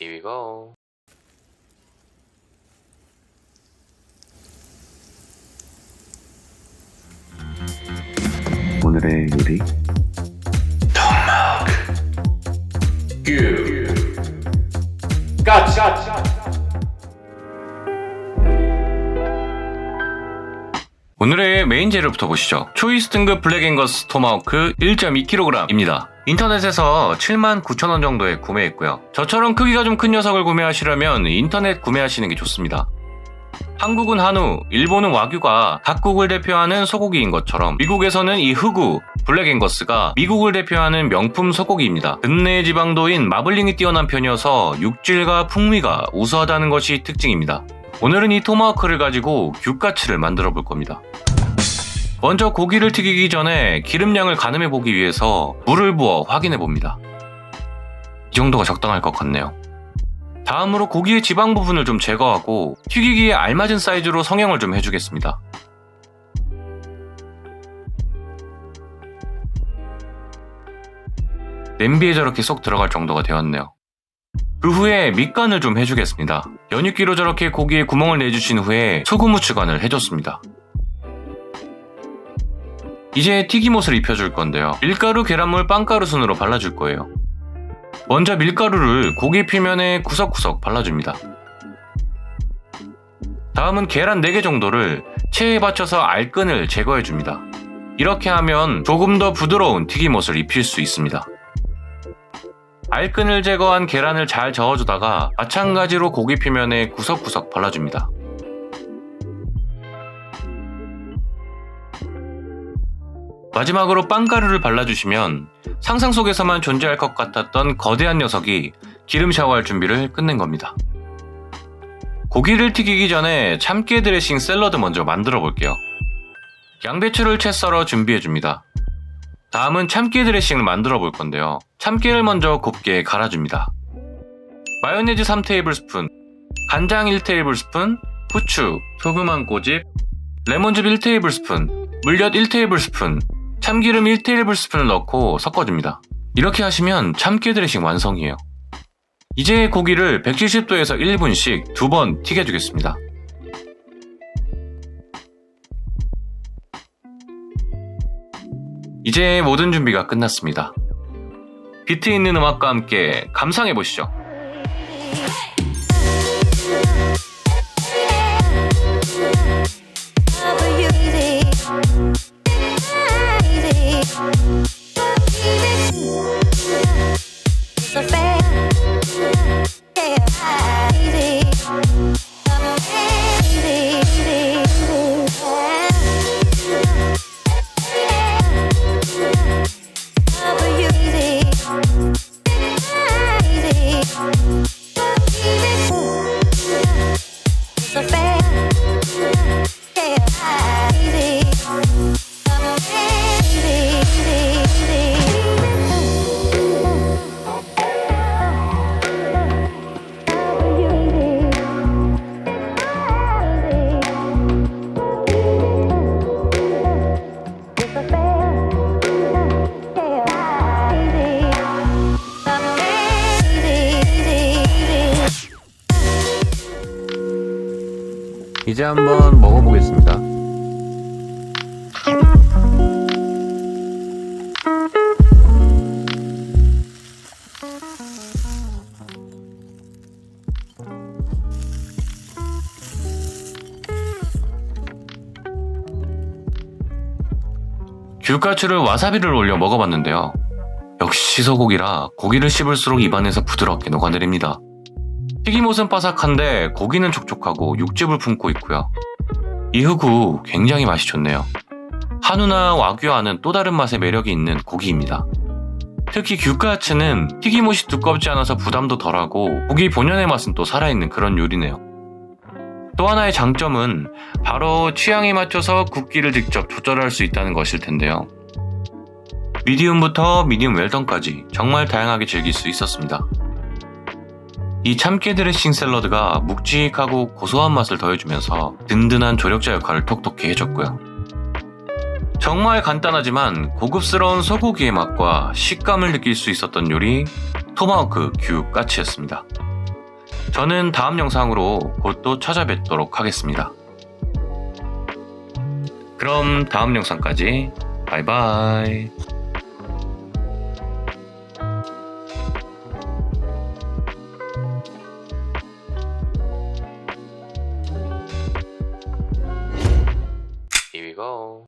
Here we go. 오늘의 요리 까치. 오늘의 메인 재료부터 보시죠. 초이스 등급 블랙 앵거스 토마호크 1.2kg입니다. 인터넷에서 79,000원 정도에 구매했고요. 저처럼 크기가 좀 큰 녀석을 구매하시려면 인터넷 구매하시는 게 좋습니다. 한국은 한우, 일본은 와규가 각국을 대표하는 소고기인 것처럼 미국에서는 이 흑우, 블랙 앵거스가 미국을 대표하는 명품 소고기입니다. 근내 지방도인 마블링이 뛰어난 편이어서 육질과 풍미가 우수하다는 것이 특징입니다. 오늘은 이 토마호크를 가지고 규까츠를 만들어 볼 겁니다. 먼저 고기를 튀기기 전에 기름량을 가늠해 보기 위해서 물을 부어 확인해 봅니다. 이 정도가 적당할 것 같네요. 다음으로 고기의 지방 부분을 좀 제거하고 튀기기에 알맞은 사이즈로 성형을 좀 해주겠습니다. 냄비에 저렇게 쏙 들어갈 정도가 되었네요. 그 후에 밑간을 좀 해주겠습니다. 연육기로 저렇게 고기에 구멍을 내주신 후에 소금 후추간을 해줬습니다. 이제 튀김옷을 입혀줄 건데요. 밀가루, 계란물, 빵가루 순으로 발라줄 거예요. 먼저 밀가루를 고기 표면에 구석구석 발라줍니다. 다음은 계란 4개 정도를 체에 받쳐서 알끈을 제거해줍니다. 이렇게 하면 조금 더 부드러운 튀김옷을 입힐 수 있습니다. 알끈을 제거한 계란을 잘 저어주다가 마찬가지로 고기 표면에 구석구석 발라줍니다. 마지막으로 빵가루를 발라주시면 상상 속에서만 존재할 것 같았던 거대한 녀석이 기름 샤워할 준비를 끝낸 겁니다. 고기를 튀기기 전에 참깨 드레싱 샐러드 먼저 만들어 볼게요. 양배추를 채 썰어 준비해줍니다. 다음은 참깨 드레싱을 만들어 볼 건데요. 참깨를 먼저 곱게 갈아줍니다. 마요네즈 3테이블스푼, 간장 1테이블스푼, 후추, 소금 한 꼬집, 레몬즙 1테이블스푼, 물엿 1테이블스푼, 참기름 1테이블스푼을 넣고 섞어줍니다. 이렇게 하시면 참깨 드레싱 완성이에요. 이제 고기를 170도에서 1분씩 2번 튀겨주겠습니다. 이제 모든 준비가 끝났습니다. 비트 있는 음악과 함께 감상해보시죠. 이제 한번 먹어보겠습니다. 규까츠를 와사비를 올려 먹어봤는데요. 역시 소고기라 고기를 씹을수록 입안에서 부드럽게 녹아내립니다. 튀김옷은 바삭한데 고기는 촉촉하고 육즙을 품고 있고요. 이 흑우 굉장히 맛이 좋네요. 한우나 와규와는 또 다른 맛의 매력이 있는 고기입니다. 특히 규까츠는 튀김옷이 두껍지 않아서 부담도 덜하고 고기 본연의 맛은 또 살아있는 그런 요리네요. 또 하나의 장점은 바로 취향에 맞춰서 굽기를 직접 조절할 수 있다는 것일 텐데요. 미디움부터 미디움 웰던까지 정말 다양하게 즐길 수 있었습니다. 이 참깨 드레싱 샐러드가 묵직하고 고소한 맛을 더해주면서 든든한 조력자 역할을 톡톡히 해줬고요. 정말 간단하지만 고급스러운 소고기의 맛과 식감을 느낄 수 있었던 요리 토마호크 규까츠였습니다. 저는 다음 영상으로 곧 또 찾아뵙도록 하겠습니다. 그럼 다음 영상까지 바이바이. Here we go.